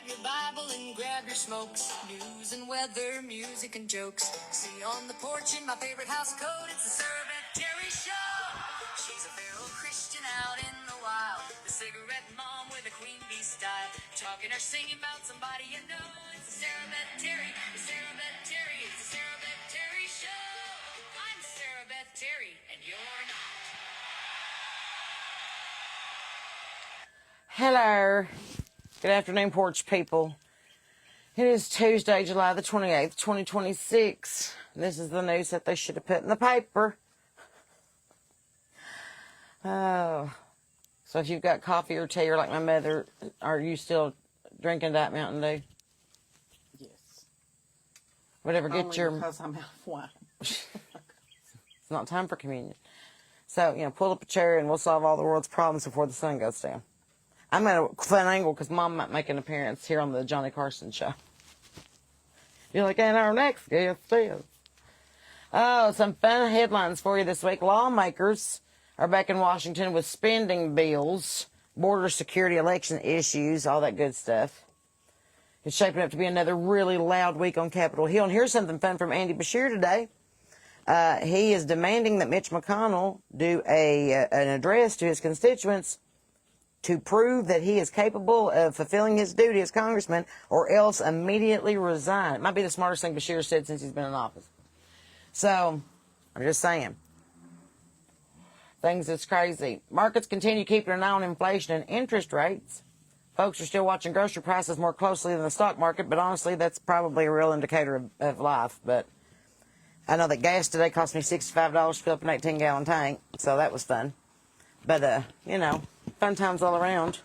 Grab your Bible and grab your smokes. News and weather, music and jokes. See on the porch in my favorite house coat, it's the Sarah Beth Terry Show. She's a feral Christian out in the wild, the cigarette mom with a queen bee style, talking or singing about somebody you know. It's the Sarah Beth Terry, the Sarah Beth Terry, it's the Sarah Beth Terry Show. I'm Sarah Beth Terry, and you're not. Hello. Good afternoon, porch people. It is Tuesday, July the 28th, 2026. This is the news that they should have put in the paper. Oh. So if you've got coffee or tea, or like my mother, are you still drinking that Mountain Dew? Yes. Whatever, get Only your... because I'm out of wine. It's not time for communion. So, pull up a chair and we'll solve all the world's problems before the sun goes down. I'm at a fun angle because Mom might make an appearance here on the Johnny Carson show. You're like, and our next guest is. Oh, some fun headlines for you this week. Lawmakers are back in Washington with spending bills, border security, election issues, all that good stuff. It's shaping up to be another really loud week on Capitol Hill. And here's something fun from Andy Beshear today. He is demanding that Mitch McConnell do an address to his constituents to prove that he is capable of fulfilling his duty as congressman, or else immediately resign. It might be the smartest thing Beshear said since he's been in office. So, I'm just saying. Things is crazy. Markets continue keeping an eye on inflation and interest rates. Folks are still watching grocery prices more closely than the stock market, but honestly, that's probably a real indicator of life. But I know that gas today cost me $65 to fill up an 18-gallon tank, so that was fun. But, fun times all around.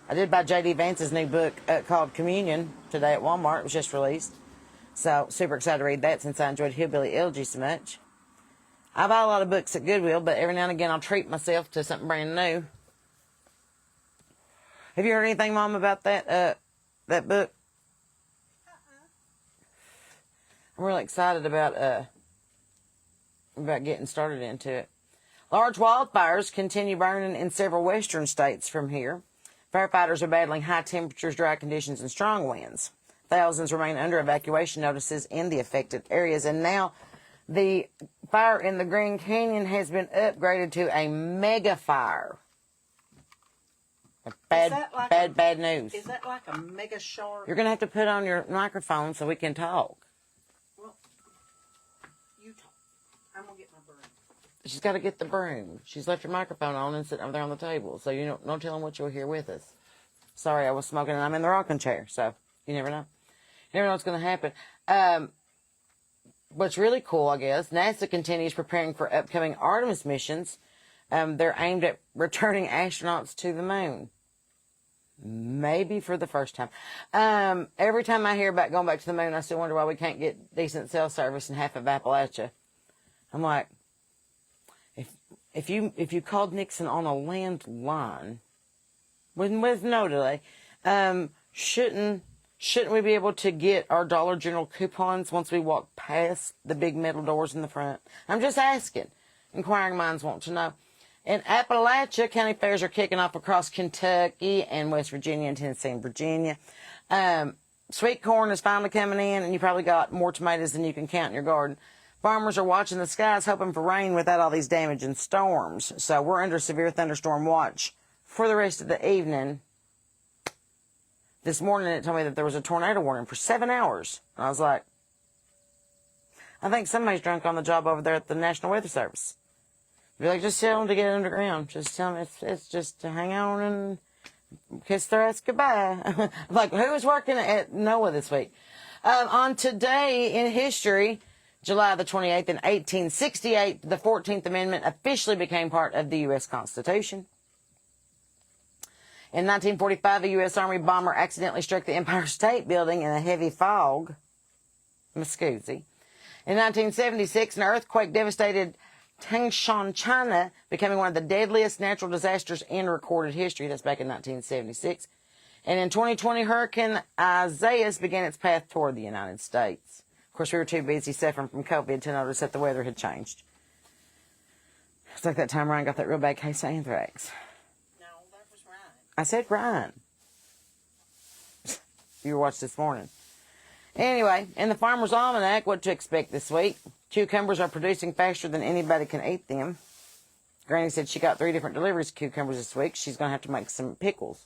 I did buy J.D. Vance's new book called Communion today at Walmart. It was just released. So, super excited to read that since I enjoyed Hillbilly Elegy so much. I buy a lot of books at Goodwill, but every now and again I'll treat myself to something brand new. Have you heard anything, Mom, about that book? I'm really excited about getting started into it. Large wildfires continue burning in several western states from here. Firefighters are battling high temperatures, dry conditions, and strong winds. Thousands remain under evacuation notices in the affected areas. And now the fire in the Grand Canyon has been upgraded to a mega fire. Bad news. Is that like a mega shark? You're going to have to put on your microphone so we can talk. Well, you talk. I'm going to get my broom. She's got to get the broom. She's left her microphone on and sitting over there on the table. So no telling what you'll hear with us. Sorry, I was smoking and I'm in the rocking chair. So you never know. You never know what's going to happen. What's really cool, I guess, NASA continues preparing for upcoming Artemis missions. They're aimed at returning astronauts to the moon. Maybe for the first time. Every time I hear about going back to the moon, I still wonder why we can't get decent cell service in half of Appalachia. I'm like, if you called Nixon on a landline with no delay, shouldn't we be able to get our Dollar General coupons once we walk past the big metal doors in the front? I'm just asking. Inquiring minds want to know. In Appalachia, county fairs are kicking off across Kentucky and West Virginia and Tennessee and Virginia. Sweet corn is finally coming in, and you probably got more tomatoes than you can count in your garden. Farmers are watching the skies, hoping for rain without all these damaging storms. So we're under severe thunderstorm watch for the rest of the evening. This morning, it told me that there was a tornado warning for 7 hours. And I was like, I think somebody's drunk on the job over there at the National Weather Service. Be like, just tell them to get underground. Just tell them it's just to hang on and kiss their ass goodbye. I'm like, who was working at NOAA this week? On today in history, July the 28th, in 1868, the 14th Amendment officially became part of the U.S. Constitution. In 1945, a U.S. Army bomber accidentally struck the Empire State Building in a heavy fog. Muscoozy. In 1976, an earthquake devastated Tangshan, China, becoming one of the deadliest natural disasters in recorded history. That's back in 1976. And in 2020, Hurricane Isaias began its path toward the United States. Of course, we were too busy suffering from COVID to notice that the weather had changed. It's like that time Ryan got that real bad case of anthrax. No, that was Ryan. I said Ryan. you watched this morning. Anyway, in the Farmer's Almanac, what to expect this week. Cucumbers are producing faster than anybody can eat them. Granny said she got 3 different deliveries of cucumbers this week. She's going to have to make some pickles.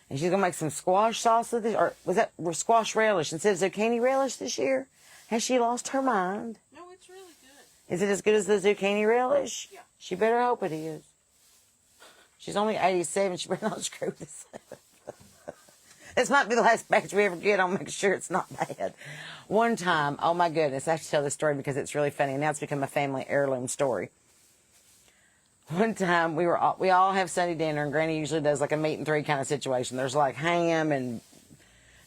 And she's going to make some squash salsa. Or was that squash relish instead of zucchini relish this year? Has she lost her mind? No, it's really good. Is it as good as the zucchini relish? Yeah. She better hope it is. She's only 87. She better not screw this up. This might be the last batch we ever get. I'll make sure it's not bad. One time, oh my goodness, I have to tell this story because it's really funny. Now it's become a family heirloom story. One time, we all have Sunday dinner, and Granny usually does like a meat and 3 kind of situation. There's like ham and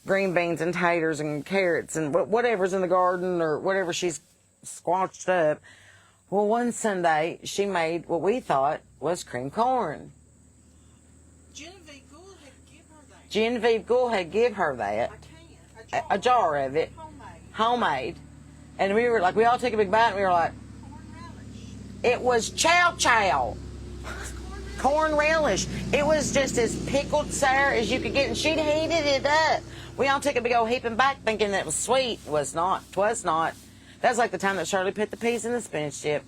green beans and taters and carrots and whatever's in the garden or whatever she's squashed up. Well, one Sunday, she made what we thought was cream corn. Genevieve Gould had give her that. A jar of it. Homemade. And we were like, we all took a big bite and we were like, it was chow chow. Corn relish. It was just as pickled sour as you could get, and she'd heated it up. We all took a big old heaping back thinking that it was sweet. It was not. Twas not. That was like the time that Shirley put the peas in the spinach dip.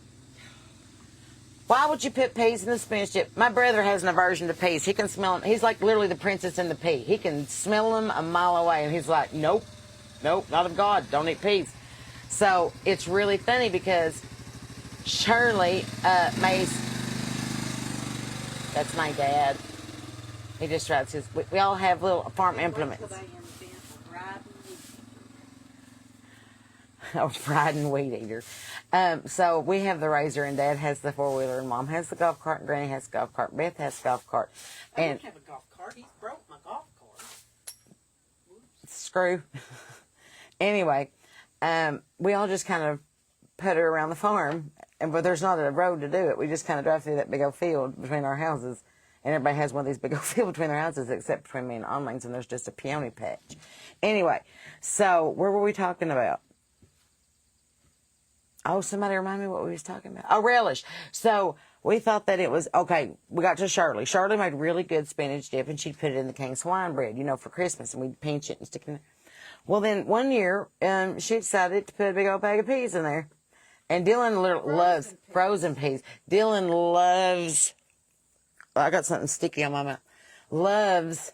Why would you put peas in the spinach dip? My brother has an aversion to peas. He can smell them. He's like literally the princess in the pea. He can smell them a mile away, and he's like, nope, not of God. Don't eat peas. So it's really funny because Shirley Mace, that's my dad. He just rides his. We all have little farm implements. Oh, fried and weed eater. So we have the razor, and Dad has the 4-wheeler, and Mom has the golf cart, and Granny has the golf cart. Beth has the golf cart. I don't have a golf cart. He broke my golf cart. Screw. Anyway, we all just kind of putter around the farm, but there's not a road to do it. We just kind of drive through that big old field between our houses, and everybody has one of these big old fields between their houses, except between me and Onlings, and there's just a peony patch. Anyway, so where were we talking about? Oh, somebody remind me what we was talking about. Oh, relish. So we thought that it was, okay, we got to Shirley. Shirley made really good spinach dip, and she'd put it in the King's Hawaiian bread, for Christmas, and we'd pinch it and stick it in there. Well, then one year, she decided to put a big old bag of peas in there. And Dylan loves frozen peas. Dylan loves, I got something sticky on my mouth, loves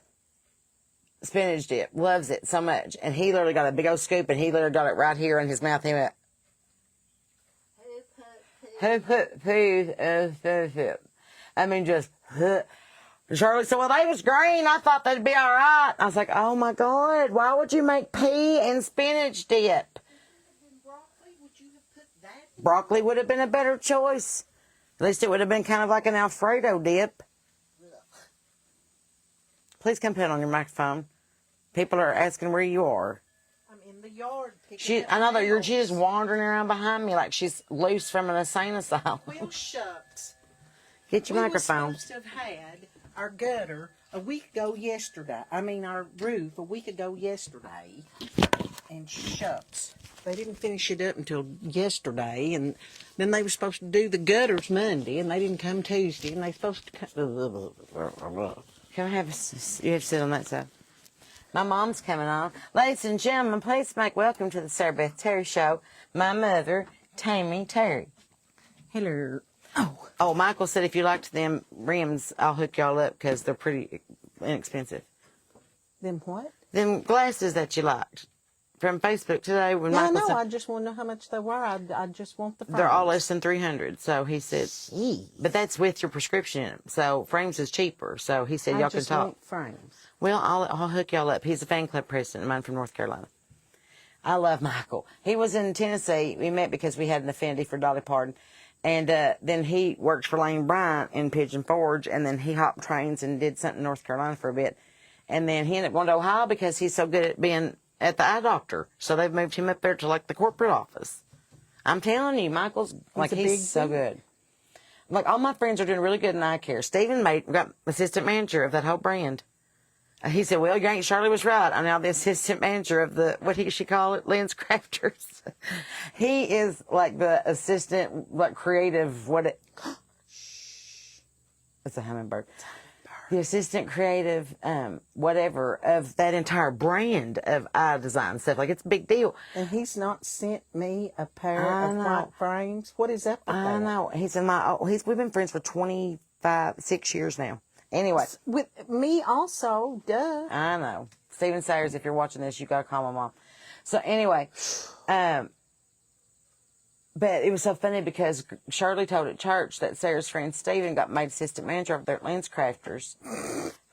spinach dip, loves it so much. And he literally got a big old scoop, and he literally got it right here in his mouth. He went, who put peas in spinach dip? I mean, just, Shirley said, well, they was green. I thought they'd be all right. I was like, oh, my God, why would you make pea and spinach dip? Broccoli would have been a better choice. At least it would have been kind of like an Alfredo dip. Please come put it on your microphone. People are asking where you are. I'm in the yard. I know that she's just wandering around behind me like she's loose from an insane asylum. Well, shucks. Get your microphone. We were supposed to have had our gutter a week ago yesterday. Our roof a week ago yesterday. And shucks. They didn't finish it up until yesterday, and then they were supposed to do the gutters Monday, and they didn't come Tuesday, and they supposed to come. Can I have you have to sit on that side? My mom's coming on. Ladies and gentlemen, please make welcome to the Sarah Beth Terry Show, my mother, Tammy Terry. Hello. Oh, Michael said if you liked them rims, I'll hook y'all up because they're pretty inexpensive. Them what? Them glasses that you liked. From Facebook today when Michael said, I just want to know how much they were. I just want the frames. They're all less than $300. So he said, but that's with your prescription in them. So frames is cheaper. So he said y'all can talk. I just want frames. Well, I'll hook y'all up. He's a fan club president of mine from North Carolina. I love Michael. He was in Tennessee. We met because we had an affinity for Dolly Parton. And then he worked for Lane Bryant in Pigeon Forge. And then he hopped trains and did something in North Carolina for a bit. And then he ended up going to Ohio because he's so good at being at the eye doctor. So they've moved him up there to like the corporate office. I'm telling you, Michael's like, he's so good. Like all my friends are doing really good in eye care. Stephen got assistant manager of that whole brand. He said, well, you ain't, Shirley was right. I'm now the assistant manager of the, what did she call it? Lens Crafters. He is like the assistant, like creative, it's a hummingbird. the assistant creative, whatever, of that entire brand of eye design stuff. Like, it's a big deal. And he's not sent me a pair of white frames. What is up with that? I know. We've been friends for 6 years now. Anyway. With me also, duh. I know. Steven Sayers, if you're watching this, you got to call my mom. So anyway, but it was so funny because Shirley told at church that Sarah's friend Steven got made assistant manager over there at Lens Crafters.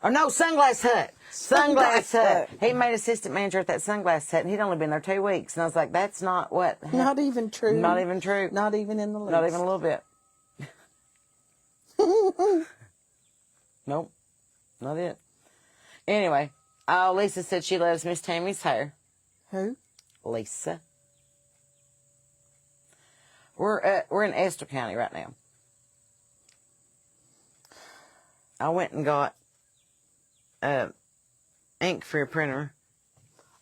Or no, Sunglass Hut. Sunglass Hut. He made assistant manager at that Sunglass Hut, and he'd only been there 2 weeks. And I was like, that's not what happened. Not even true. Not even true. Not even in the least. Not even a little bit. Nope. Not it. Anyway, Lisa said she loves Miss Tammy's hair. Who? Lisa. We're in Esther County right now. I went and got ink for a printer.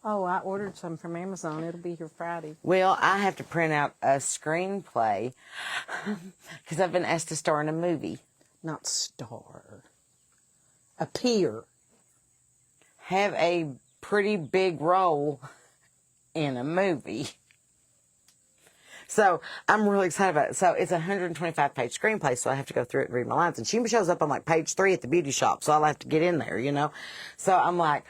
Oh, I ordered some from Amazon. It'll be here Friday. Well, I have to print out a screenplay because I've been asked to star in a movie. Not star. Appear. Have a pretty big role in a movie. So I'm really excited about it. So it's a 125-page screenplay, so I have to go through it and read my lines. And she shows up on like page 3 at the beauty shop, so I'll have to get in there, you know. So I'm like,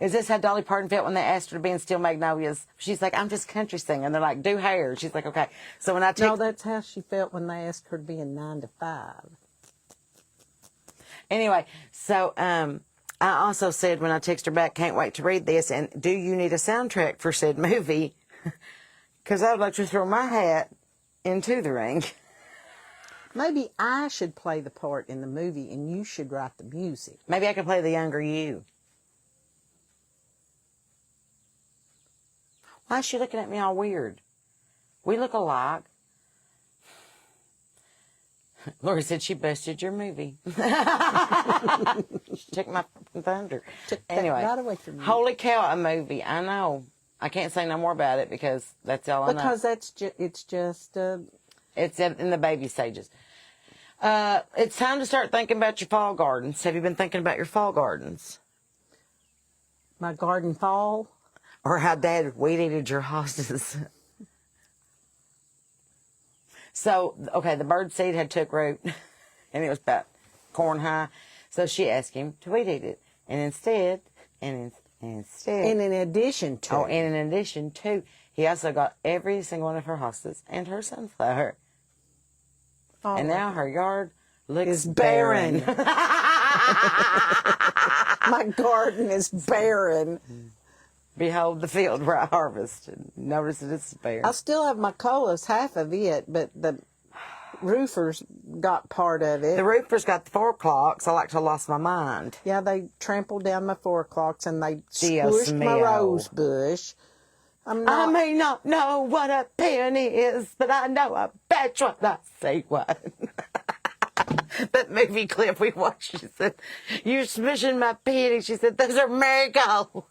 is this how Dolly Parton felt when they asked her to be in Steel Magnolias? She's like, I'm just country singing. And they're like, do hair. She's like, okay. So when I No, that's how she felt when they asked her to be in 9 to 5. Anyway, so I also said when I texted her back, can't wait to read this, and do you need a soundtrack for said movie? Because I would like to throw my hat into the ring. Maybe I should play the part in the movie and you should write the music. Maybe I could play the younger you. Why is she looking at me all weird? We look alike. Lori said she busted your movie. She took my thunder. Anyway, right away from you. Holy cow, a movie. I know. I can't say no more about it because that's all I know. Because it's just... It's in the baby stages. It's time to start thinking about your fall gardens. Have you been thinking about your fall gardens? My garden fall? Or how Dad weed-eated your hostas? So, okay, the bird seed had took root, and it was about corn high. So she asked him to weed-eat it. And instead... And in addition to, he also got every single one of her hostas and her sunflower. Oh, and now her yard looks barren. My garden is barren. Behold the field where I harvested. Notice that it's barren. I still have my colas, half of it, but the roofers got part of it. The roofers got the 4 o'clocks. I like to have lost my mind. Yeah, they trampled down my 4 o'clocks and they Dios squished my mío. rose bush. I may not know what a peony is, but I know a batch what I say what. That movie clip we watched, she said, you're smishing my peony. She said, those are marigolds.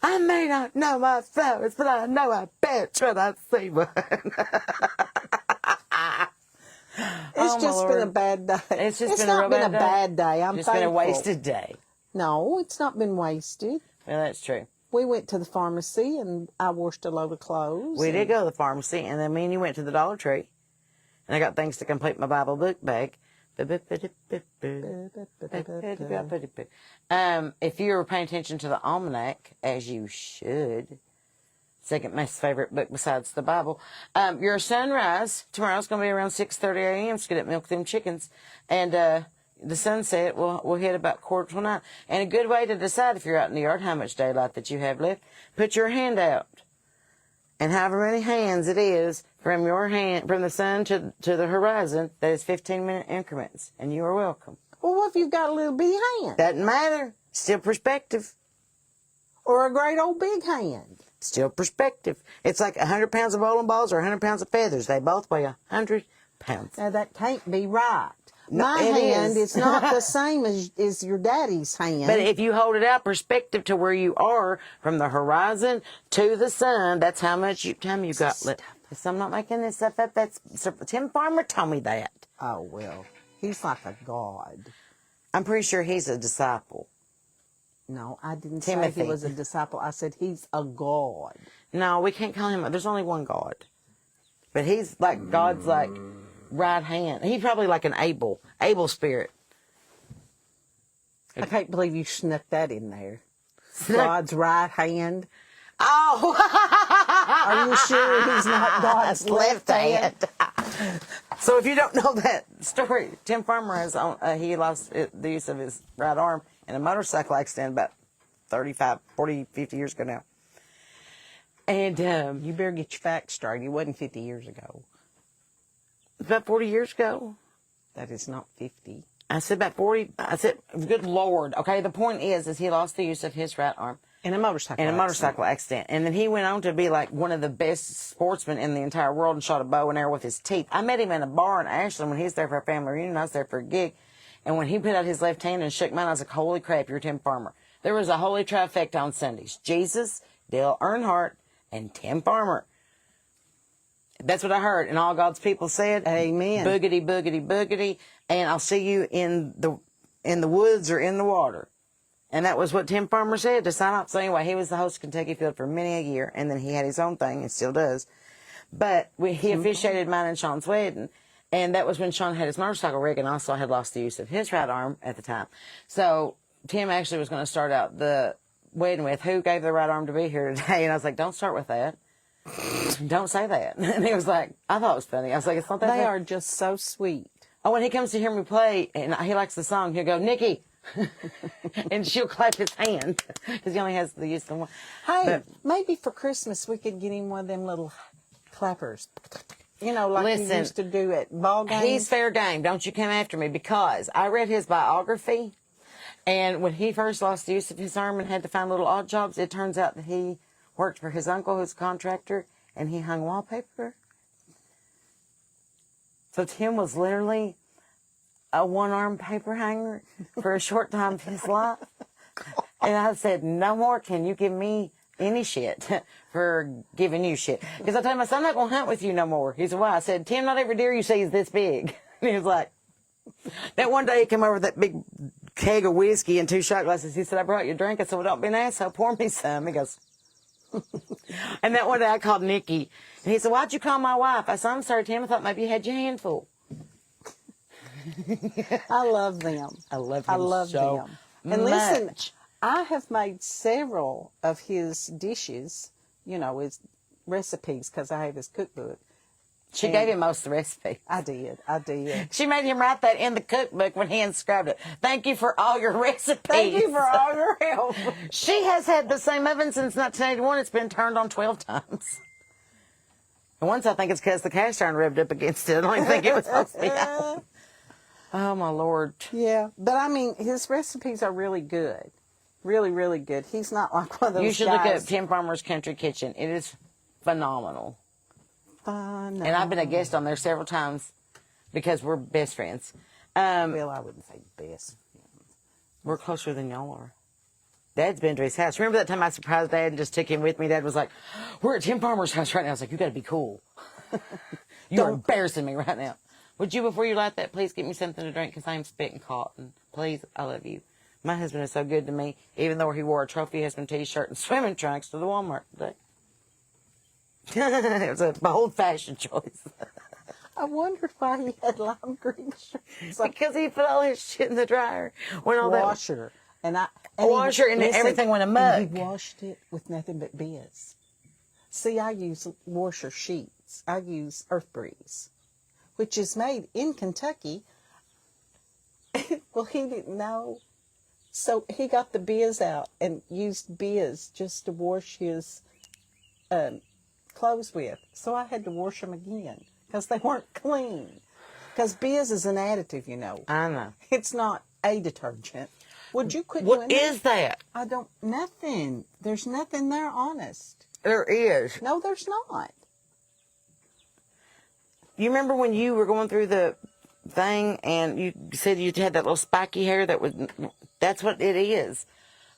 I may not know my flowers, but I know I bet when I see one. It's just been a bad day. It's not been a bad day. I'm just been a wasted day. No, it's not been wasted. Well, that's true. We went to the pharmacy and I washed a load of clothes. We did go to the pharmacy, and then me and you went to the Dollar Tree, and I got things to complete my Bible book bag. If you were paying attention to the almanac, as you should, second most favorite book besides the Bible, your sunrise tomorrow's going to be around 6:30 a.m. to get up milk them chickens, and the sunset will hit about 8:45. And a good way to decide if you're out in the yard how much daylight that you have left, put your hand out, and however many hands it is from the sun to the horizon, that is 15-minute increments, and you are welcome. Well, what if you've got a little bitty hand? Doesn't matter. Still perspective. Or a great old big hand? Still perspective. It's like 100 pounds of bowling balls or 100 pounds of feathers. They both weigh 100 pounds. Now, that can't be right. No, My hand is not the same as your daddy's hand. But if you hold it out perspective to where you are from the horizon to the sun, that's how much time you got left. So I'm not making this stuff up. Tim Farmer told me that. Oh, well. He's like a god. I'm pretty sure he's a disciple. No, I didn't Timothy. say he was a disciple. I said he's a god. No, we can't call him. There's only one God. But he's like God's like right hand. He's probably like an Abel spirit. I can't believe you snuck that in there. God's right hand. Oh! Are you sure he's not God's left hand? So if you don't know that story, Tim Farmer has he lost the use of his right arm in a motorcycle accident about 35, 40, 50 years ago now. And You better get your facts straight. It wasn't 50 years ago. about 40 years ago. That is not 50. I said about 40. I said, good Lord. Okay, the point is he lost the use of his right arm. In a motorcycle accident. And then he went on to be like one of the best sportsmen in the entire world and shot a bow and arrow with his teeth. I met him in a bar in Ashland when he was there for a family reunion. I was there for a gig. And when he put out his left hand and shook mine, I was like, holy crap, you're Tim Farmer. There was a holy trifecta on Sundays. Jesus, Dale Earnhardt, and Tim Farmer. That's what I heard. And all God's people said, amen. Boogity, boogity, boogity. And I'll see you in the woods or in the water. And that was what Tim Farmer said to sign up. So anyway, he was the host of Kentucky Field for many a year. And then he had his own thing and still does. But he officiated mine and Sean's wedding. And that was when Sean had his motorcycle rig and also had lost the use of his right arm at the time. So Tim actually was going to start out the wedding with, who gave the right arm to be here today? And I was like, don't start with that. Don't say that. And he was like, I thought it was funny. I was like, it's not that They funny. are just so sweet. Oh, when he comes to hear me play and he likes the song, he'll go, Nikki. And she'll clap his hand because he only has the use of one. Hey, maybe for Christmas we could get him one of them little clappers. You know, like he used to do at ball games. He's fair game. Don't you come after me, because I read his biography. And when he first lost the use of his arm and had to find little odd jobs, it turns out that he worked for his uncle, who's a contractor, and he hung wallpaper. So Tim was literally a one-arm paper hanger for a short time of his life. And I said, no more can you give me any shit for giving you shit. Because I told him, I said, I'm not going to hunt with you no more. He said, why? I said, Tim, not every deer you see is this big. And he was like, that one day he came over with that big keg of whiskey and 2 shot glasses. He said, I brought you a drink. I said, well, don't be an asshole. Pour me some. He goes, and that one day I called Nikki. And he said, why'd you call my wife? I said, I'm sorry, Tim. I thought maybe you had your handful. I love them. I love them. And listen, I have made several of his dishes, you know, his recipes, because I have his cookbook. She gave him most of the recipe. I did. She made him write that in the cookbook when he inscribed it. Thank you for all your recipes. Thank you for all your help. She has had the same oven since 1981. It's been turned on 12 times. And once I think it's because the cast iron rubbed up against it. I don't even think it was supposed to be out. Oh, my Lord. Yeah. But, I mean, his recipes are really good. Really, really good. He's not like one of those guys. You should look up Tim Farmer's Country Kitchen. It is phenomenal. And I've been a guest on there several times because we're best friends. Well, I wouldn't say best friends. We're closer than y'all are. Dad's been to his house. Remember that time I surprised Dad and just took him with me? Dad was like, we're at Tim Farmer's house right now. I was like, you got to be cool. You're embarrassing me right now. Would you, before you light that, please get me something to drink because I'm spitting cotton. Please, I love you. My husband is so good to me, even though he wore a trophy husband t-shirt and swimming trunks to the Walmart today. It was a bold fashion choice. I wondered why he had lime green shirts. Because he put all his shit in the dryer. When all washer. And everything went amok. He washed it with nothing but Biz. See, I use washer sheets. I use Earth Breeze, which is made in Kentucky. Well, he didn't know. So he got the Biz out and used Biz just to wash his clothes with. So I had to wash them again because they weren't clean. Because Biz is an additive, you know. I know. It's not a detergent. Would you quit What doing is that? I don't, nothing. There's nothing there, honest. There is. No, there's not. You remember when you were going through the thing and you said you had that little spiky hair that's what it is.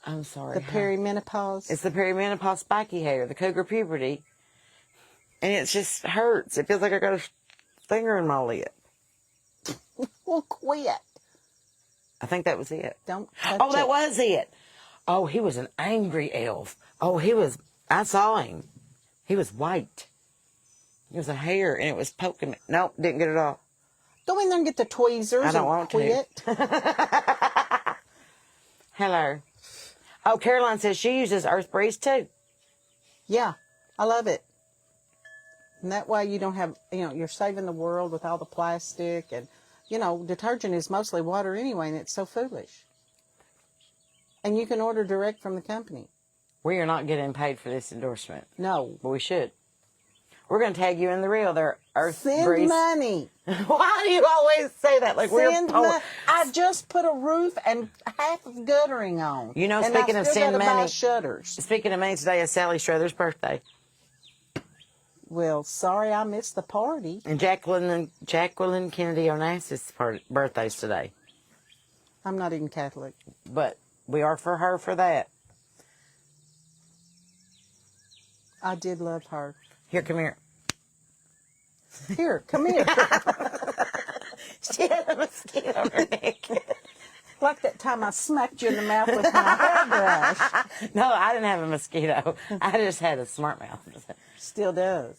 I'm sorry. The perimenopause. It's the perimenopause spiky hair, the cougar puberty. And it just hurts. It feels like I got a finger in my lip. Well, quit. I think that was it. Don't touch Oh, that it. was it. Oh, he was an angry elf. Oh, I saw him. He was white. It was a hair, and it was poking me. Nope, didn't get it all. Go in there and get the tweezers I don't and want quit. to. Hello. Oh, Caroline says she uses Earth Breeze, too. Yeah, I love it. And that way you don't have, you're saving the world with all the plastic. And, detergent is mostly water anyway, and it's so foolish. And you can order direct from the company. We are not getting paid for this endorsement. No. But we should. We're going to tag you in the reel there, Earth Send Breeze. money. Why do you always say that? Like Send money. I just put a roof and half of guttering on. You know, and speaking I of still send gotta buy money, shutters. Speaking of money, today is Sally Strother's birthday. Well, sorry I missed the party. And Jacqueline Kennedy Onassis' birthday's today. I'm not even Catholic. But we are for her for that. I did love her. Here, come here. Here, come here. She had a mosquito on her neck. Like that time I smacked you in the mouth with my hairbrush. No, I didn't have a mosquito. I just had a smart mouth. Still does.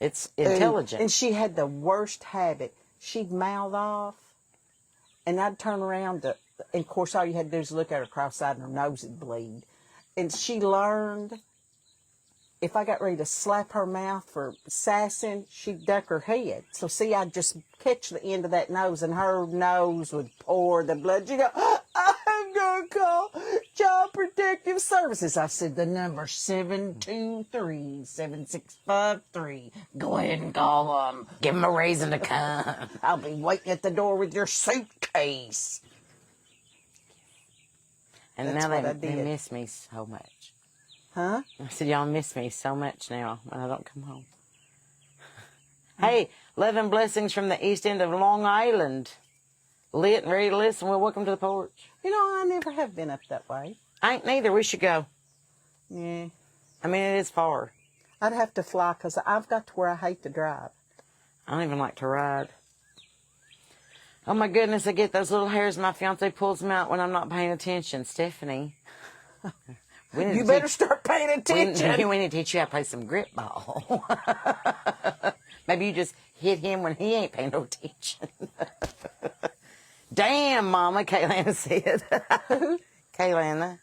It's intelligent. And she had the worst habit. She'd mouth off, and I'd turn around and of course all you had to do is look at her cross-eyed and her nose would bleed. And she learned if I got ready to slap her mouth for sassing, she'd duck her head. So see, I'd just catch the end of that nose, and her nose would pour the blood. She'd go, I'm going to call Child Protective Services. I said, the number 723-7653. Go ahead and call them. Give them a reason to come. I'll be waiting at the door with your suitcase. And That's now what I they did. miss me so much. Huh? I said, y'all miss me so much now when I don't come home. Hey, love and blessings from the east end of Long Island. Lit and ready to listen. Well, welcome to the porch. I never have been up that way. I ain't neither. We should go. Yeah. I mean, it is far. I'd have to fly because I've got to where I hate to drive. I don't even like to ride. Oh, my goodness, I get those little hairs. My fiance pulls them out when I'm not paying attention. Stephanie. You better start paying attention. We need to teach you how to play some grip ball. Maybe you just hit him when he ain't paying no attention. Damn, Mama, Kaylana said. Kaylana.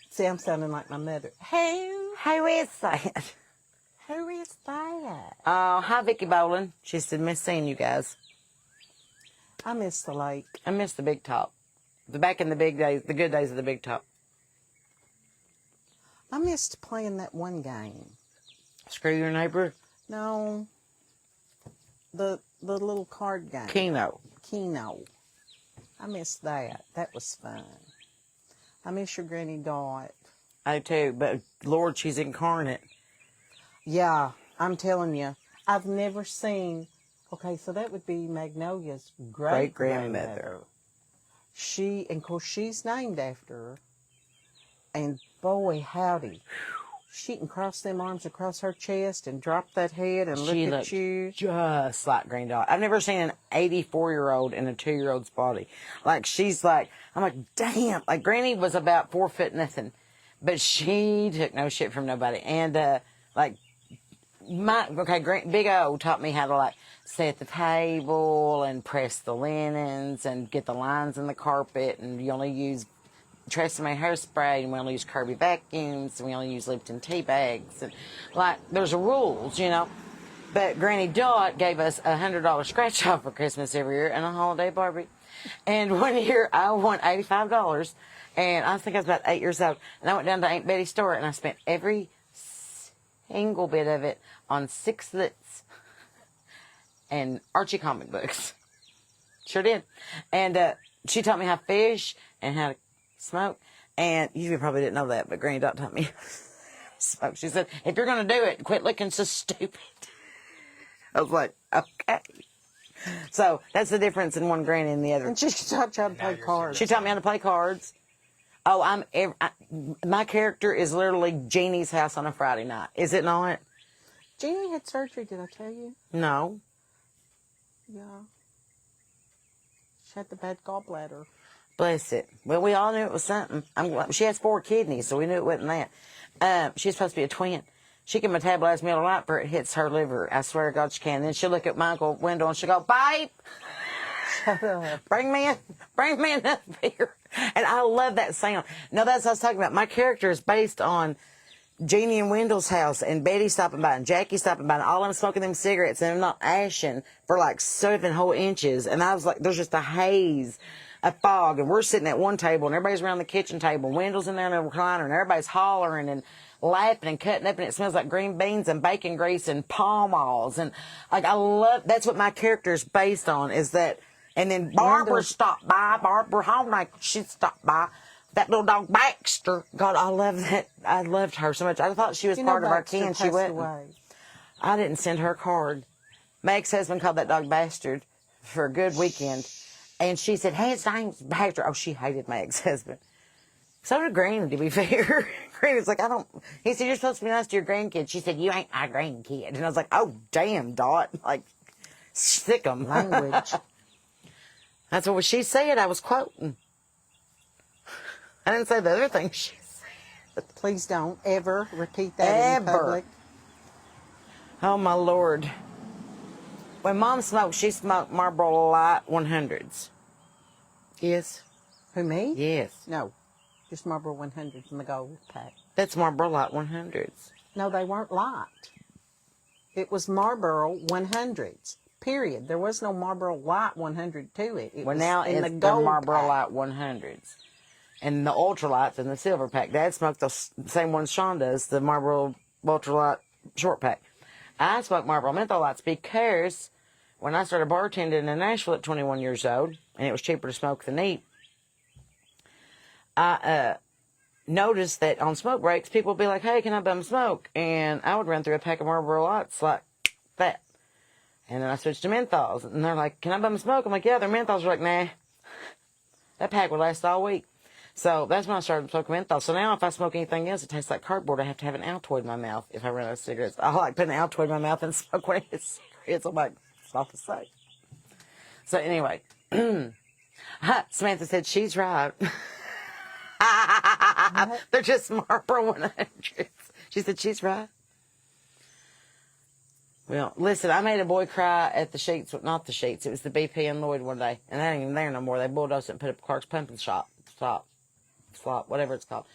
See, I'm sounding like my mother. Who is that? Who is that? Oh, hi, Vicky Bowling. She said, miss seeing you guys. I miss the lake. I miss the big top. Back in the big days, the good days of the big top. I missed playing that one game. Screw your neighbor. No. The little card game. Keno. I missed that. That was fun. I miss your Granny Dot. I do too, but Lord, she's incarnate. Yeah, I'm telling you. I've never seen... Okay, so that would be Magnolia's great-grandmother. And of course, she's named after her. And boy, howdy. She can cross them arms across her chest and drop that head and look at you. Just like Granny Dot. I've never seen an 84-year-old in a 2-year-old's body. Like, she's like, I'm like, damn. Like, Granny was about 4 foot nothing. But she took no shit from nobody. And, Big O taught me how to, like, set the table and press the linens and get the lines in the carpet. And you only use Tresemme hairspray, and we only use Kirby vacuums, and we only use Lipton tea bags, and like there's rules, But Granny Dot gave us $100 scratch off for Christmas every year and a holiday Barbie. And one year I won $85, and I think I was about 8 years old, and I went down to Aunt Betty's store and I spent every single bit of it on sixlets and Archie comic books. Sure did. And she taught me how to fish and how to smoke, and you probably didn't know that, but Granny Dot taught me smoke. She said, if you're going to do it, quit looking so stupid. I was like, okay. So that's the difference in one granny and the other. And she taught you how to play cards. She taught me how to play cards. Oh, my character is literally Jeannie's house on a Friday night. Is it not? Jeannie had surgery, did I tell you? No. Yeah. She had the bad gallbladder. Bless it. Well, we all knew it was something. She has 4 kidneys, so we knew it wasn't that. She's supposed to be a twin. She can metabolize meal right before it hits her liver. I swear to God she can. And then she'll look at my window and she'll go, "Babe, Shut up. bring me another beer." And I love that sound. Now, that's what I was talking about. My character is based on Jeannie and Wendell's house, and Betty stopping by, and Jackie stopping by, and all them smoking them cigarettes, and they're not ashing for like 7 whole inches. And I was like, there's just a haze, a fog, and we're sitting at one table, and everybody's around the kitchen table. Wendell's in there in the recliner, and everybody's hollering and laughing and cutting up, and it smells like green beans and bacon grease and palm oils. And like, that's what my character is based on, is that. And then Barbara stopped by. Barbara Homemaker, she stopped by. That little dog Baxter. God, I love that. I loved her so much. I thought she was part of our kin. She wasn't. I didn't send her a card. My ex-husband called that dog Bastard for a good weekend. And she said, "Hey, his name's Baxter." Oh, she hated my ex-husband. So did Granny, to be fair. Granny's like, he said, "You're supposed to be nice to your grandkid." She said, "You ain't my grandkid." And I was like, oh, damn, Dot. Like, sick 'em. Language. That's what she said. I was quoting. I didn't say the other thing she said. Please don't ever repeat that in public. Oh, my Lord. When Mom smoked, she smoked Marlboro Light 100s. Yes. Who, me? Yes. No. Just Marlboro 100s in the gold pack. That's Marlboro Light 100s. No, they weren't light. It was Marlboro 100s. Period. There was no Marlboro Light 100 to it. It well, was now in it's the the gold Marlboro pack. Light 100s. And the ultralights in the silver pack. Dad smoked the same ones Sean does, the Marlboro ultralight short pack. I smoked Marlboro menthol lights because when I started bartending in Nashville at 21 years old, and it was cheaper to smoke than eat, I noticed that on smoke breaks, people would be like, "Hey, can I bum smoke?" And I would run through a pack of Marlboro lights like that. And then I switched to menthols. And they're like, "Can I bum smoke?" I'm like, "Yeah, they're menthols." They're like, "Nah, that pack would last all week." So that's when I started smoking menthol. So now if I smoke anything else, it tastes like cardboard. I have to have an Altoid in my mouth if I run out of cigarettes. I like putting an Altoid in my mouth and smoke one of his cigarettes. I'm like, it's not the same. So anyway, Samantha said she's right. They're just Marlboro 100s. She said she's right. Well, listen, I made a boy cry at the Sheets, not the Sheets. It was the BP and Lloyd one day. And that ain't even there no more. They bulldozed it and put up Clark's Pumpkin Shop. Slop, whatever it's called.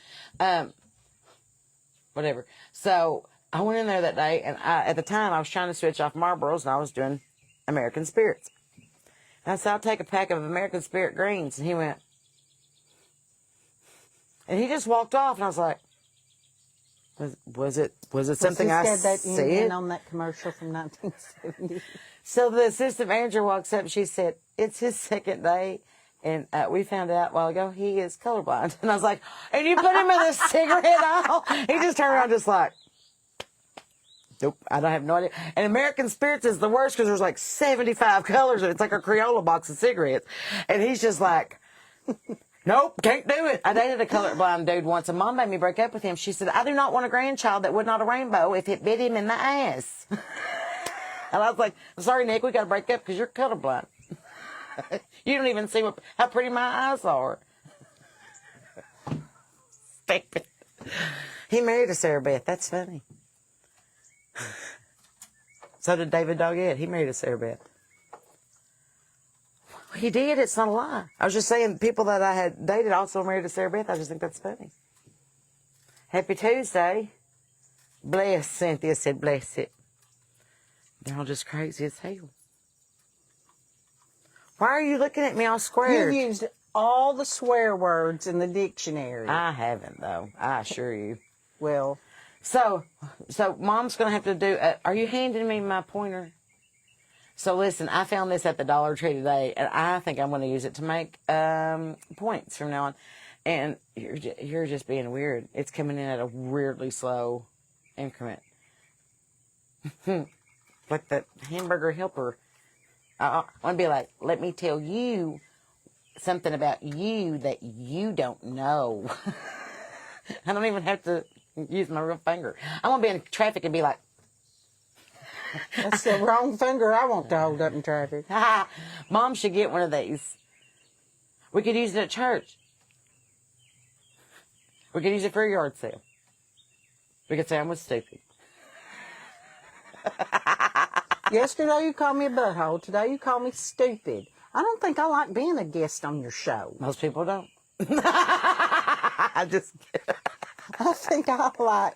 Whatever. So I went in there that day, and at the time I was trying to switch off Marlboros, and I was doing American Spirits. And I said, "I'll take a pack of American Spirit Greens." And he went, and he just walked off, and I was like, was it something I said? In on that commercial from 1970. So the assistant manager walks up, and she said, "It's his second day. And we found out a while ago he is colorblind." And I was like, "And you put him in a cigarette aisle?" He just turned around just like, "Nope, I don't have no idea." And American Spirits is the worst because there's like 75 colors and it's like a Crayola box of cigarettes. And he's just like, "Nope, can't do it." I dated a colorblind dude once, and Mom made me break up with him. She said, "I do not want a grandchild that would not a rainbow if it bit him in the ass." And I was like, "I'm sorry, Nick, we got to break up because you're colorblind. You don't even see how pretty my eyes are." Stupid. He married a Sarah Beth. That's funny. So did David Doggett. He married a Sarah Beth. He did. It's not a lie. I was just saying people that I had dated also married a Sarah Beth. I just think that's funny. Happy Tuesday. Bless. Cynthia said, "Bless it." They're all just crazy as hell. Why are you looking at me all squared? You used all the swear words in the dictionary. I haven't, though. I assure you. Well. So Mom's going to have to do... are you handing me my pointer? So, listen, I found this at the Dollar Tree today, and I think I'm going to use it to make points from now on. And you're just being weird. It's coming in at a weirdly slow increment. Like that hamburger helper. I want to be like, "Let me tell you something about you that you don't know." I don't even have to use my real finger. I'm going to be in traffic and be like, That's the wrong finger I want to hold up in traffic. Mom should get one of these. We could use it at church. We could use it for a yard sale. We could say I was stupid. Yesterday you called me a butthole. Today you call me stupid. I don't think I like being a guest on your show. Most people don't. I just I think I like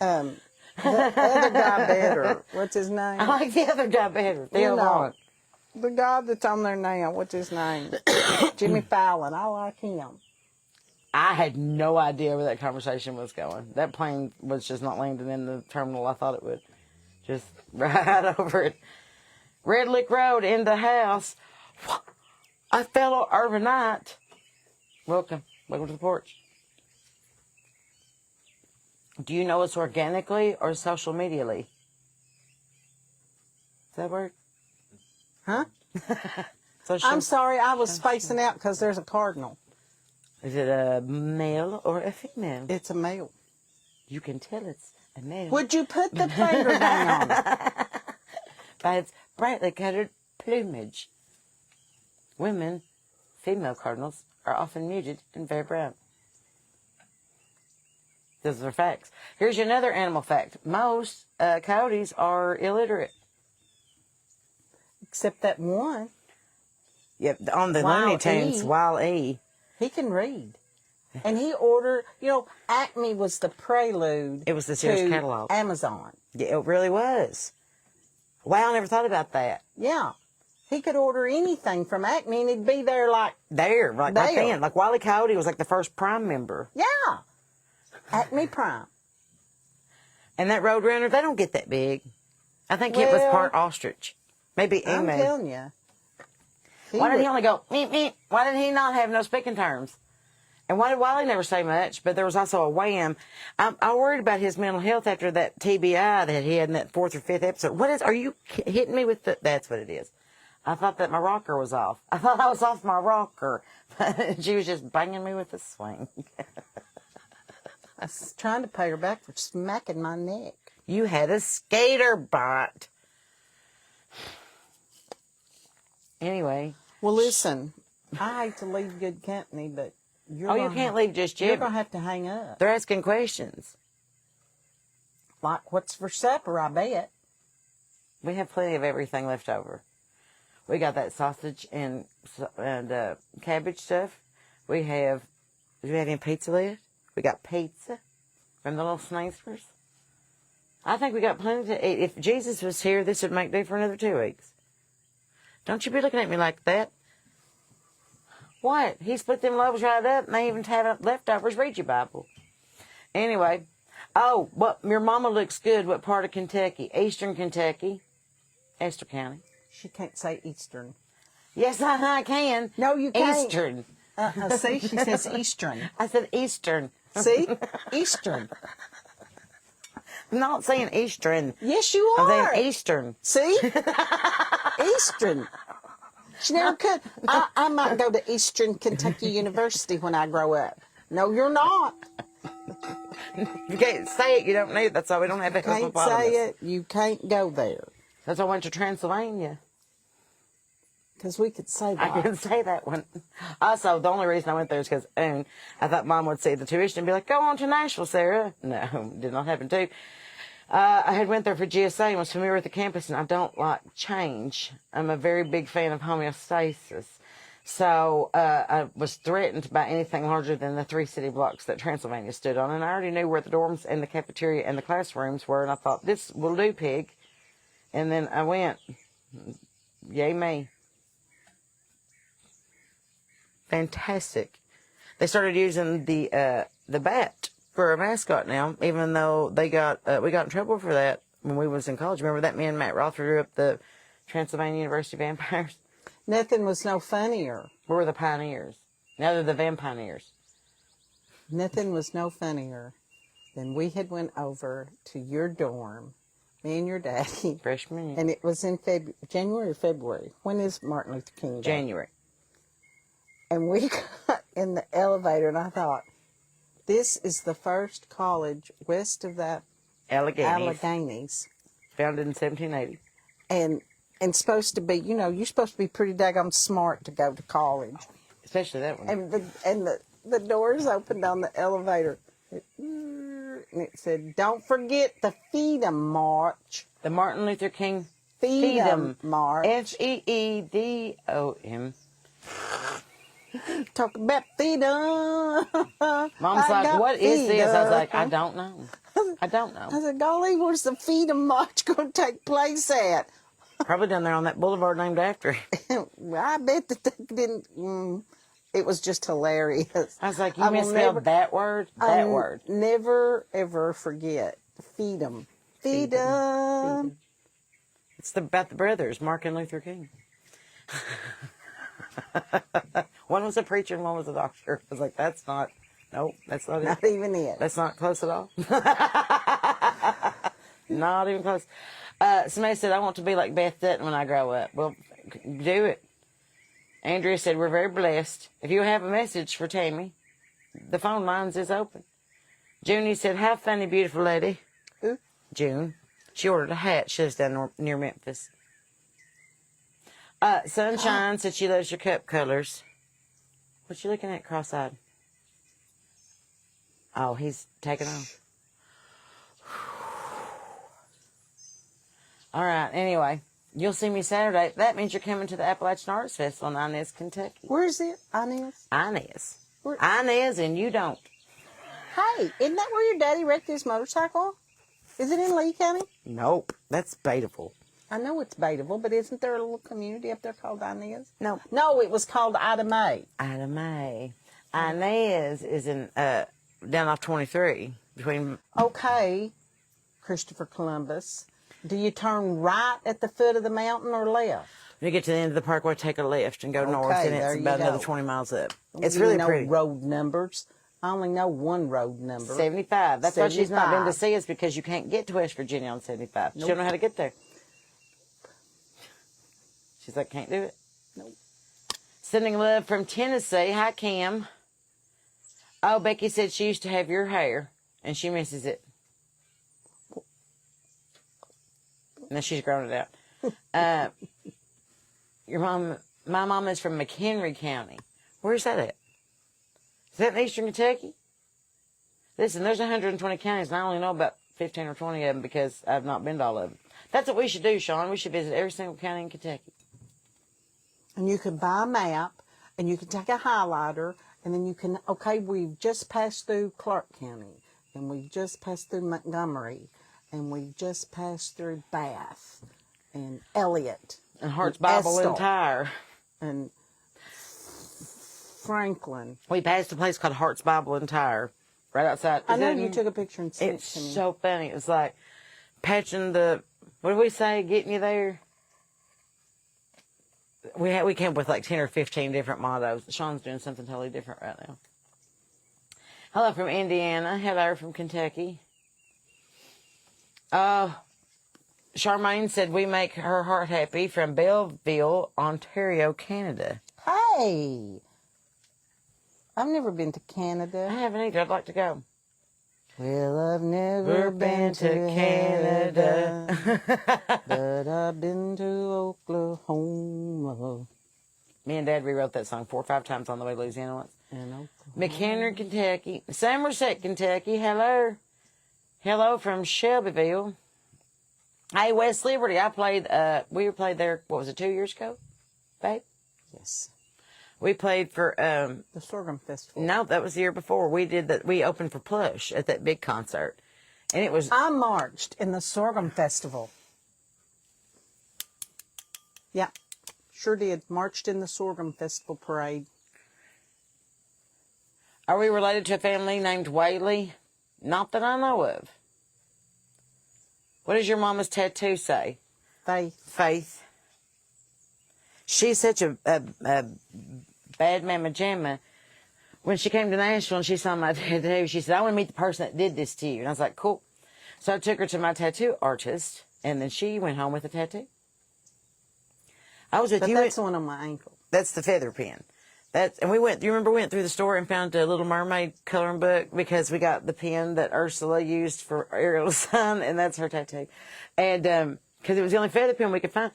the other guy better. What's his name? I like the other guy better. You know, the guy that's on there now. What's his name? Jimmy Fallon. I like him. I had no idea where that conversation was going. That plane was just not landing in the terminal I thought it would. Just right over it. Red Lick Road in the house. A fellow urbanite. Welcome. Welcome to the porch. Do you know us organically or social medially? Is that a word? Huh? Social. I'm sorry, I was spacing out because there's a cardinal. Is it a male or a female? It's a male. You can tell it's a male. Would you put the finger down? By its brightly colored plumage. Women, female cardinals, are often muted and very brown. Those are facts. Here's another animal fact. Most coyotes are illiterate. Except that one. Yep, on the Looney Tunes, Wile E. He can read. And he ordered, Acme was the prelude. It was the Sears catalog. Amazon. Yeah, it really was. Wow, I never thought about that. Yeah. He could order anything from Acme and he'd be there like... Right then. Like Wile E. Coyote was like the first Prime member. Yeah. Acme Prime. And that Roadrunner, they don't get that big. I think it was part ostrich. Maybe emu. I'm telling you. Why did he only go, meep, meep? Why did he not have no speaking terms? And why did Wiley never say much? But there was also a wham. I worried about his mental health after that TBI that he had in that 4th or 5th episode. Are you hitting me with that's what it is. I thought that my rocker was off. I thought I was off my rocker. She was just banging me with a swing. I was trying to pay her back for smacking my neck. You had a skater bot. Anyway. Well, listen, I hate to leave good company, but you can't leave just yet. You're going to have to hang up. They're asking questions. Like, what's for supper, I bet. We have plenty of everything left over. We got that sausage and cabbage stuff. Do we have any pizza left? We got pizza from the little Sneakers. I think we got plenty to eat. If Jesus was here, this would make do for another 2 weeks. Don't you be looking at me like that. What? He split them loaves right up and they even have leftovers. Read your Bible. Anyway. Oh, your mama looks good. What part of Kentucky? Eastern Kentucky. Esther County. She can't say Eastern. Yes, I can. No, you can't. Eastern. See, she says Eastern. I said Eastern. See? Eastern. I'm not saying Eastern. Yes, you I'm are. saying Eastern. See? Eastern. She never could. I might go to Eastern Kentucky University when I grow up. No, you're not. You can't say it. You don't need it. That's why we don't have a Can't say it. You can't go there. That's why I went to Transylvania. Because we could say that. I can say that one. Also, the only reason I went there is because I thought Mom would see the tuition and be like, go on to Nashville, Sarah. No, did not happen to. I had went there for GSA and was familiar with the campus, and I don't like change. I'm a very big fan of homeostasis. So I was threatened by anything larger than the 3 city blocks that Transylvania stood on, and I already knew where the dorms and the cafeteria and the classrooms were, and I thought, this will do, pig. And then I went. Yay me. Fantastic. They started using the bat for a mascot now, even though we got in trouble for that when we was in college. Remember that me and Matt Roth drew up the Transylvania University Vampires? Nothing was no funnier. We were the pioneers. Now they're the vampires. Nothing was no funnier than we had went over to your dorm, me and your daddy. Freshman year. And it was in January or February. When is Martin Luther King Day? January. And we got in the elevator, and I thought, this is the first college west of that Alleghenies. Founded in 1780. And supposed to be, you're supposed to be pretty daggone smart to go to college. Especially that one. And the doors opened on the elevator. And it said, "Don't forget the Freedom March." The Martin Luther King Freedom March. F-E-E-D-O-M. Talk about freedom. Mom's like, "What is this?" I was like, "I don't know. I don't know." I said, "Golly, where's the Freedom March going to take place at?" Probably down there on that boulevard named after him. Well, I bet that they didn't. It was just hilarious. I was like, "You misspelled that word? That word." Never, ever forget. Freedom. Freedom. It's about the brothers, Mark and Luther King. One was a preacher and one was a doctor. I was like, that's not it. Not even it. That's not close at all. Not even close. Somebody said, "I want to be like Beth Dutton when I grow up." Well, do it. Andrea said, "We're very blessed. If you have a message for Tammy, the phone lines is open." Junie said, "How funny, beautiful lady." Who? June. She ordered a hat. She lives down near Memphis. Sunshine said she loves your cup colors. What you looking at cross-eyed? Oh, he's taking off. All right, anyway, you'll see me Saturday. That means you're coming to the Appalachian Arts Festival in Inez, Kentucky. Where is it, Inez? Inez. Where? Inez, and you don't. Hey, isn't that where your daddy wrecked his motorcycle? Is it in Lee County? Nope, that's Betaville. I know it's Betaville, but isn't there a little community up there called Inez? No. No, it was called Ida Mae. Ida Mae. Inez is in down off 23 between. Okay, Christopher Columbus. Do you turn right at the foot of the mountain or left? When you get to the end of the parkway, take a left and go north, and there it's you about go. another 20 miles up. It's You really know pretty. road numbers. I only know one road number. 75. That's why she's not been to 75. see us, because you can't get to West Virginia on 75. She Nope. don't know how to get there. She's like, can't do it. Nope. Sending love from Tennessee. Hi, Cam. Oh, Becky said she used to have your hair, and she misses it. No, she's grown it out. My mom is from McHenry County. Where's that at? Is that in eastern Kentucky? Listen, there's 120 counties, and I only know about 15 or 20 of them because I've not been to all of them. That's what we should do, Sean. We should visit every single county in Kentucky. And you can buy a map, and you can take a highlighter, and then you can, okay, we've just passed through Clark County, and we've just passed through Montgomery, and we've just passed through Bath, and Elliott, And Heart's Bible Estill, and Tire. and Franklin. We passed a place called Heart's Bible and Tire right outside. I know Is it- you took a picture and sent it It's to me. so funny. It's like patching the, what do we say, getting you there? We came up with like 10 or 15 different mottos. Sean's doing something totally different right now. Hello from Indiana. Hello from Kentucky. Charmaine said we make her heart happy from Belleville, Ontario, Canada. Hey! I've never been to I Canada. haven't either. I'd like to go. Well, I've never been to Canada, but I've been to Oklahoma. Me and Dad rewrote that song 4 or 5 times on the way to Louisiana once. And Oklahoma. McHenry, Kentucky. Somerset, Kentucky. Hello. Hello from Shelbyville. Hey, West Liberty. We played there, what was it, 2 years ago? Babe? Yes. We played for, The Sorghum Festival. no, that was the year before. We opened for Plush at that big concert. And it was, I marched in the Sorghum Festival. Yeah, sure did. Marched in the Sorghum Festival parade. are we related to a family named Whaley? Not that I know of. What does your mama's tattoo say? Faith. Faith. She's such a bad mamma jamma. When she came to Nashville and she saw my tattoo, she said, "I want to meet the person that did this to you." And I was like, cool. So I took her to my tattoo artist, and then she went home with a tattoo. I was with But you. that's the one on my ankle. That's the feather pen. and we went. You remember we went through the store and found a Little Mermaid coloring book because we got the pen that Ursula used for Ariel to sign, and that's her tattoo. And because it was the only feather pen we could find.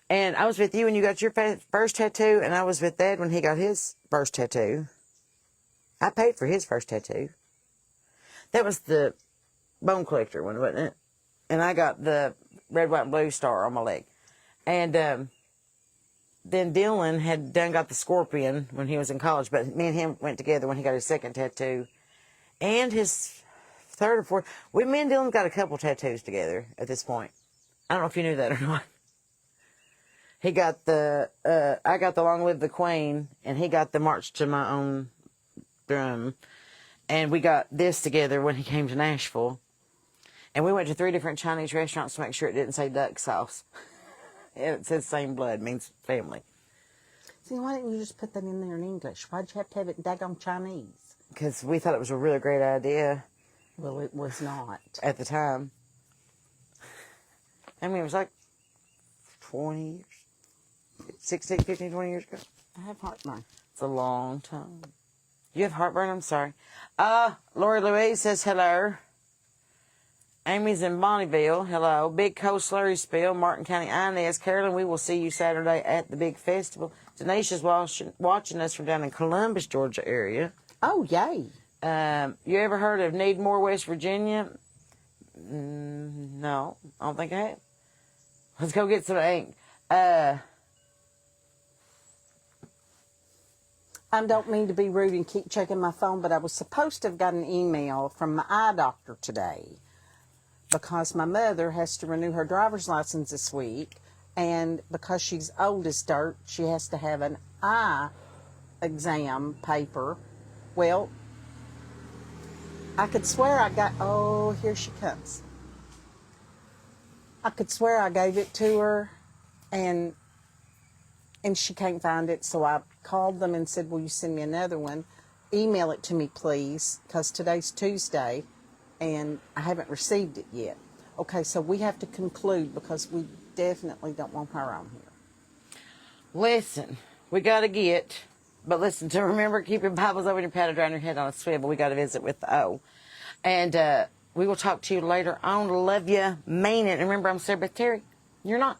And I was with you when you got your first tattoo, and I was with Dad when he got his first tattoo. I paid for his first tattoo. That was the bone collector one, wasn't it? And I got the red, white, and blue star on my leg. And then Dylan had got the scorpion when he was in college, but me and him went together when he got his second tattoo. And his third or fourth. Me and Dylan got a couple tattoos together at this point. I don't know if you knew that or not. He got I got the Long Live the Queen, and he got the March to My Own Drum. And we got this together when he came to Nashville. And we went to 3 different Chinese restaurants to make sure it didn't say duck sauce. It says same blood, means family. See, why didn't you just put that in there in English? Why'd you have to have it in daggone Chinese? Because we thought it was a really great idea. Well, it was not. At the time. I mean, it was like 20 years. 16, 15, 20 years ago. I have heartburn. It's a long time. You have heartburn? I'm sorry. Lori Louise says hello. Amy's in Bonneville. Hello. Big Coast Slurry Spill, Martin County, Inez. Carolyn, we will see you Saturday at the big festival. Denisha's watching us from down in Columbus, Georgia area. Oh, yay. You ever heard of Needmore, West Virginia? No, I don't think I have. Let's go get some ink. I don't mean to be rude and keep checking my phone, but I was supposed to have got an email from my eye doctor today because my mother has to renew her driver's license this week, and because she's old as dirt, she has to have an eye exam paper. Well, I could swear I got, oh, here she comes. I could swear I gave it to her, and she can't find it, so I called them and said, will you send me another one? Email it to me, please, because today's Tuesday, and I haven't received it yet. Okay, so we have to conclude because we definitely don't want her on here. Listen, we got to get, but listen, to remember, keep your Bibles over your paddle around your head on a swivel. We got to visit with the O. And we will talk to you later on. Love you, mean it. And remember, I'm Sarah Beth Terry. You're not.